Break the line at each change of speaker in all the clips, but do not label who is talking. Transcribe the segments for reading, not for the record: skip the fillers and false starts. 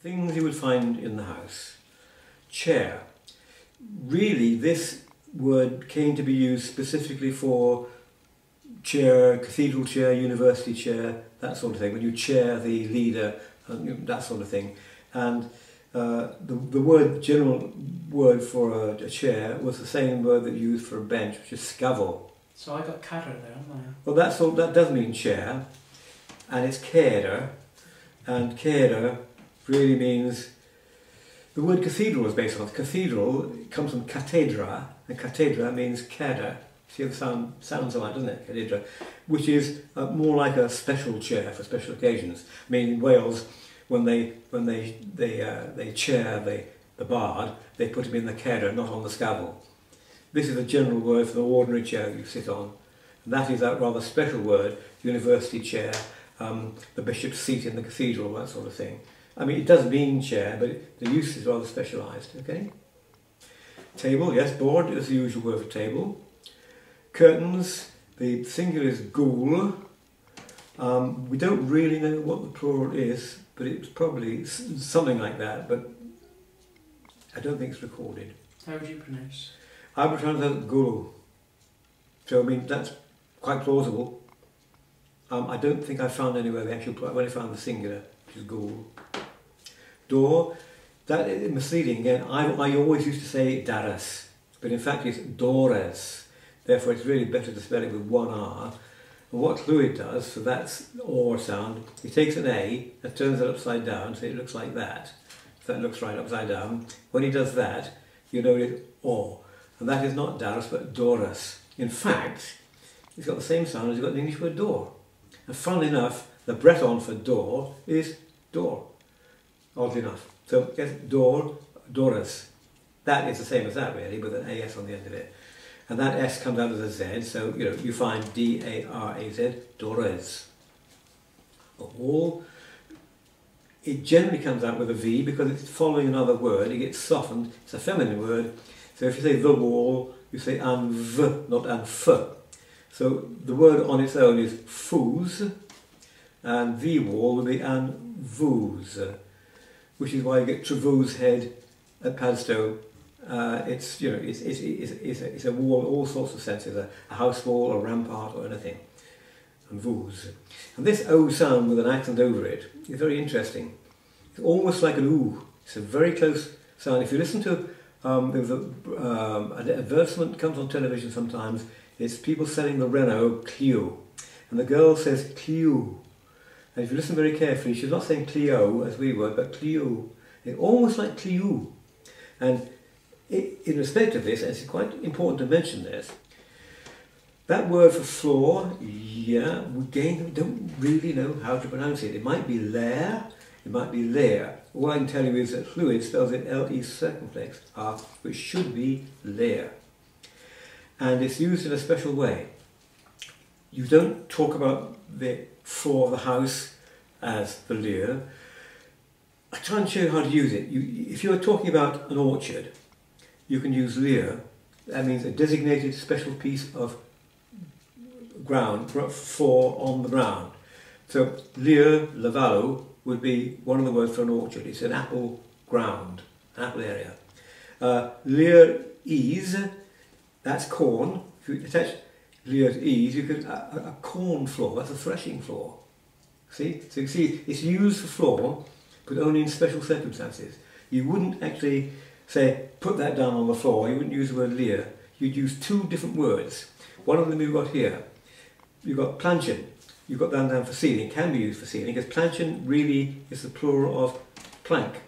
Things you would find in the house. Chair. Really, this word came to be used specifically for chair, cathedral chair, university chair, that sort of thing, when you chair the leader, that sort of thing. And the word, general word for a chair was the same word that you used for a bench, which is scavel.
So I got cadder there, haven't I?
Well, that does mean chair, and it's cader, and cader really means, the word cathedral is based on it. Cathedral, it comes from cathedra, and cathedra means cader. See how the sounds alike, doesn't it? Cathedra, which is more like a special chair for special occasions. I mean, in Wales, when they chair the bard, they put him in the cader, not on the scavel. This is a general word for the ordinary chair you sit on, and that is that rather special word, university chair, the bishop's seat in the cathedral, that sort of thing. I mean, it does mean chair, but the use is rather specialised, okay? Table, yes, board is the usual word for table. Curtains, the singular is ghoul. We don't really know what the plural is, but it's probably something like that, but I don't think it's recorded.
How would you pronounce?
I would pronounce that ghoul. So, I mean, that's quite plausible. I don't think I found anywhere the actual plural, when I found the singular, which is ghoul. Door, that is misleading again. I always used to say daras, but in fact it's dores. Therefore it's really better to spell it with one R. And what Llwyd does for that or sound, he takes an A and turns it upside down so it looks like that. So that looks right upside down. When he does that, you know it's or. And that is not daras but doras. In fact, it's got the same sound as you've got the English word door. And funnily enough, the Breton for door is door. Oddly enough. So yes, door, doras. That is the same as that really, with an AS on the end of it. And that S comes out as a Z, so you know you find D-A-R-A-Z, dores. A wall, it generally comes out with a V because it's following another word, it gets softened, it's a feminine word. So if you say the wall, you say an V, not an F. So the word on its own is foos, and the wall would be an voos, which is why you get Trevose Head at Padstow. It's a wall in all sorts of senses, a house wall, a rampart, or anything. And voos. And this O sound with an accent over it is very interesting. It's almost like an oo. It's a very close sound. If you listen to there's an advertisement comes on television sometimes. It's people selling the Renault Clio, and the girl says Clio. And if you listen very carefully, she's not saying Clio as we would, but Clio. It's almost like Clio. And in respect of this, and it's quite important to mention this, that word for floor, yeah, again, we don't really know how to pronounce it. It might be lair, it might be lair. All I can tell you is that Llwyd spells it L-E circumflex R, which should be lair. And it's used in a special way. You don't talk about the floor of the house as the lair. I try and show you how to use it. If you're talking about an orchard, you can use lair. That means a designated special piece of ground, floor on the ground. So lair, lavallo, would be one of the words for an orchard. It's an apple ground, an apple area. Lair ease, that's corn. If you attach lair ease, you could a corn floor. That's a threshing floor. See, so you see, it's used for floor, but only in special circumstances. You wouldn't actually say put that down on the floor. You wouldn't use the word lair. You'd use two different words. One of them you've got here. You've got planchen. You've got that down for ceiling. It can be used for ceiling because planchen really is the plural of plank.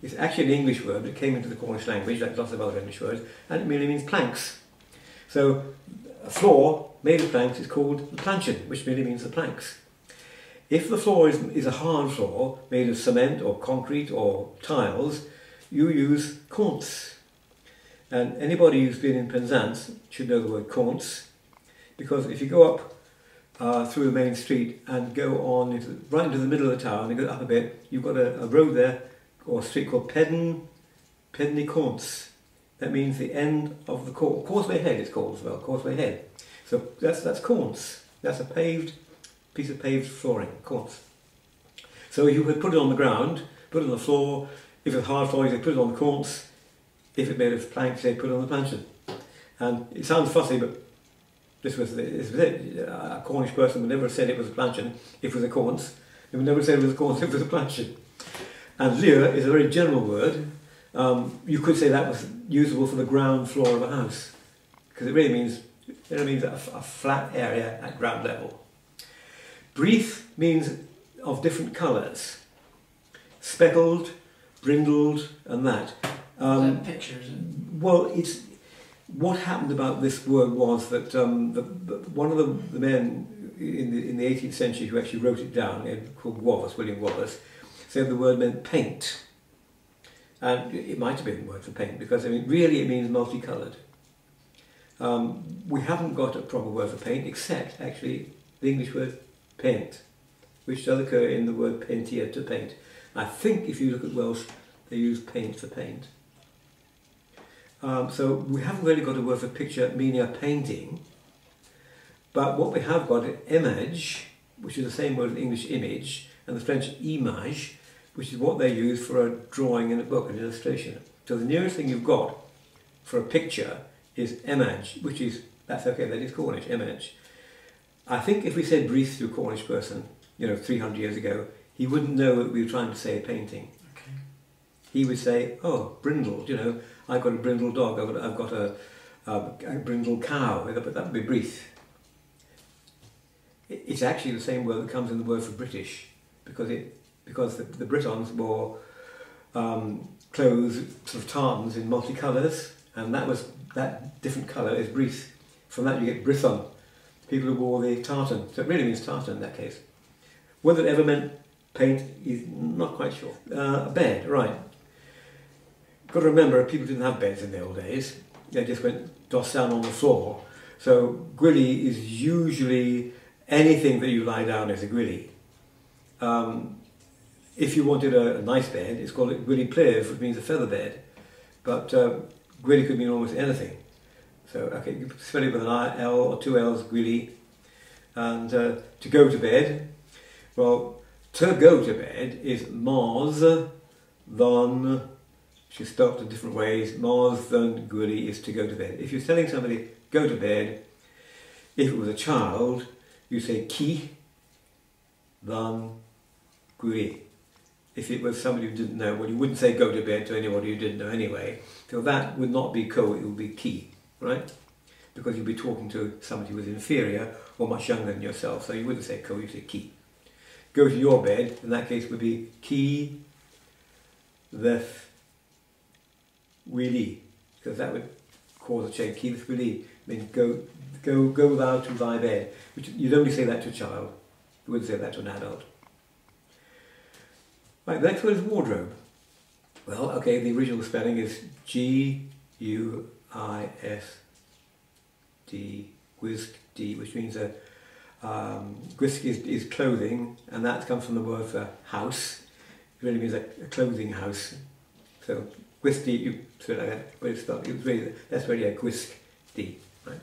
It's actually an English word, but it came into the Cornish language, like lots of other English words, and it merely means planks. So a floor made of planks is called the planchen, which merely means the planks. If the floor is a hard floor made of cement or concrete or tiles, you use cornts. And anybody who's been in Penzance should know the word cornts, because if you go up through the main street and go on right into the middle of the town and go up a bit, you've got a road there, or a street called Pedney Cornts. That means the end of the Causeway Head it's called as well, Causeway Head. So that's cornts. That's a piece of paved flooring, cornts. So you would put it on the ground put it on the floor. If it's hard floor, you say put it on the corns. If it's made of plank, you say put it on the planchon. And it sounds fussy, but this was it. A Cornish person would never have said it was a planchon if it was a corns. They would never say it was a corns if it was a planchon. And lure is a very general word. You could say that was usable for the ground floor of a house, because it really means a flat area at ground level. Breath means of different colours. Speckled, brindled, and that.
Is that picture, is it?
Well, it's what happened about this word was that one of the men in the 18th century who actually wrote it down, called William Wallace, said the word meant paint. And it might have been the word for paint, because I mean, really it means multicoloured. We haven't got a proper word for paint, except actually the English word paint, which does occur in the word paintia, to paint. I think if you look at Welsh, they use paint for paint. So we haven't really got a word for picture, meaning a painting, but what we have got is image, which is the same word as English image, and the French image, which is what they use for a drawing in a book, an illustration. So the nearest thing you've got for a picture is image, which is, that's okay, that is Cornish, image. I think if we said breathe to a Cornish person, 300 years ago, he wouldn't know that we were trying to say a painting.
Okay.
He would say, oh, brindled, I've got a brindled dog, I've got a brindled cow, but that would be breathe. It's actually the same word that comes in the word for British, because the Britons wore clothes, sort of tartans in multicolours, and that different colour is breathe. From that you get Brython, people who wore the tartan. So it really means tartan in that case. Whether it ever meant paint is not quite sure. A bed, right. Got to remember, people didn't have beds in the old days. They just went dossed down on the floor. So gwylly is usually anything that you lie down is a gwylly. If you wanted a nice bed, it's called a gwylly pliv, which means a feather bed. But gwylly could mean almost anything. So, okay, you can spell it with an L or two L's, gwylly. And to go to bed, well, to go to bed is mars, than, which is spelled in different ways. Mars, than, gwylly is to go to bed. If you're telling somebody, go to bed, if it was a child, you say ki, than, gwylly. If it was somebody who didn't know, well, you wouldn't say go to bed to anybody who didn't know anyway. So that would not be ko, it would be ki, right? Because you'd be talking to somebody who was inferior or much younger than yourself. So you wouldn't say ko, you'd say ki. Go to your bed, in that case would be ki, thef, wili, because that would cause a change. Ki, thef, wili means go thou to thy bed. Which you'd only say that to a child. You wouldn't say that to an adult. Right, the next word is wardrobe. Well, okay, the original spelling is G-U-I-S-D, whisk-D, which means whisk is clothing, and that comes from the word for house. It really means a clothing house. So whisk-D, you say like that, but it's spelled, that's really a whisk-D, right?